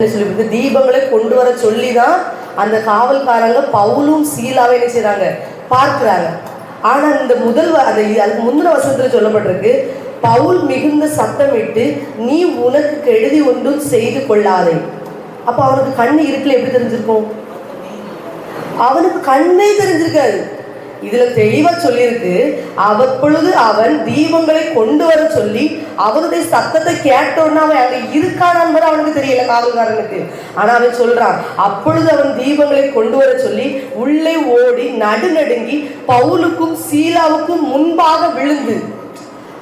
சொல்லி தீபங்களை கொண்டு வர சொல்லிதான் அந்த காவல்காரங்க பவுலும் சீலாவை என்ன செய்றாங்க, பார்க்கிறாங்க. ஆனா இந்த அதுக்கு முந்தின வசனத்துல சொல்லப்பட்டிருக்கு, பவுல் மிகுந்த சத்தமிட்டு நீ உனக்கு கெடுதி ஒன்றும் செய்து கொள்ளாதே. அப்ப அவனுக்கு கண்ணு இருக்குல்ல, எப்படி தெரிஞ்சிருக்கும்? அவனுக்கு கண்ணே தெரிஞ்சிருக்காது. இதுல தெளிவா சொல்லியிருக்கு, அப்பொழுது அவன் தீபங்களை கொண்டு வர சொல்லி அவனுடைய சத்தத்தை கேட்டோன்னா அவன் அங்க இருக்கானான் அவனுக்கு தெரியல காவல்காரனுக்கு. ஆனா அவன் சொல்றான், அப்பொழுது அவன் தீபங்களை கொண்டு வர சொல்லி உள்ளே ஓடி நடுநடுங்கி பவுலுக்கும் சீலாவுக்கும் முன்பாக விழுந்து.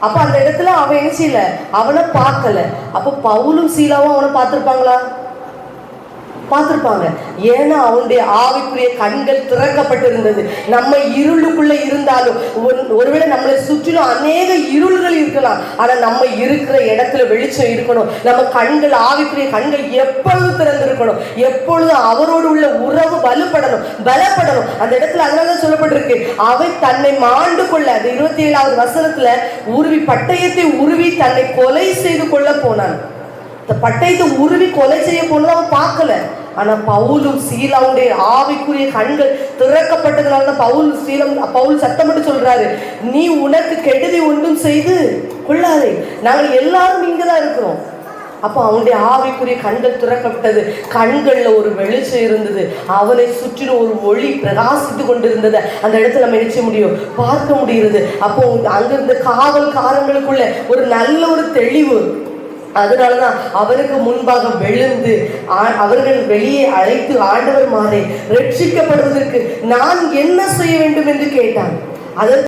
அப்ப அந்த இடத்துல அவன் என்ன செய்யல, அவனை பார்க்கல. அப்ப பவுலும் சீலாவும் அவனை பார்த்திருப்பாங்களா? பார்த்திருப்பாங்க. ஏன்னா அவனுடைய ஆவிக்குரிய கண்கள் திறக்கப்பட்டிருந்தது. நம்ம இருளுக்குள்ள இருந்தாலும், ஒருவேளை நம்மளை சுற்றிலும் அநேக இருள்கள் இருக்கலாம், ஆனா நம்ம இருக்கிற இடத்துல வெளிச்சம் இருக்கணும். நம்ம கண்கள், ஆவிக்குரிய கண்கள் எப்பொழுது திறந்திருக்கணும், எப்பொழுது அவரோடு உள்ள உறவு பலப்படணும். அந்த இடத்துல அதனால சொல்லப்பட்டிருக்கு, அவை தன்னை மாண்டு கொள்ள, அது 27வது வசனத்துல, பட்டயத்தை உருவி தன்னை கொலை செய்து கொள்ள போனான். பட்டயத்தை உருவி கொலை செய்ய போனது அவன் பார்க்கல. ஆனா பவுலும் சீலாவுடைய ஆவிக்குரிய கண்கள் திறக்கப்பட்டதுனால பவுல் சத்தமிட்டு சொல்றாரு, நீ உனக்கு கெடுதி ஒன்றும் செய்து கொள்ளாதே, நாங்கள் எல்லாரும் இங்கதான் இருக்கிறோம். அப்போ அவனுடைய ஆவிக்குரிய கண்கள் திறக்கப்பட்டது. கண்கள்ல ஒரு வெளிச்சம் இருந்தது, அவனை சுற்றிலும் ஒரு ஒளி பிரகாசித்து கொண்டிருந்தது. அந்த இடத்துல நம்ம நினைச்ச முடியும், பார்க்க முடிகிறது. அப்போ அங்கிருந்த காவல்காரங்களுக்குள்ள ஒரு நல்ல ஒரு தெளிவு. அதனாலதான் அவருக்கு முன்பாக விழுந்து அவர்கள் வெளியே அழைத்து, ஆண்டவர் மாறே, ரட்சிக்கப்படுவதற்கு நான் என்ன செய்ய வேண்டும் என்று கேட்டான். அதற்கு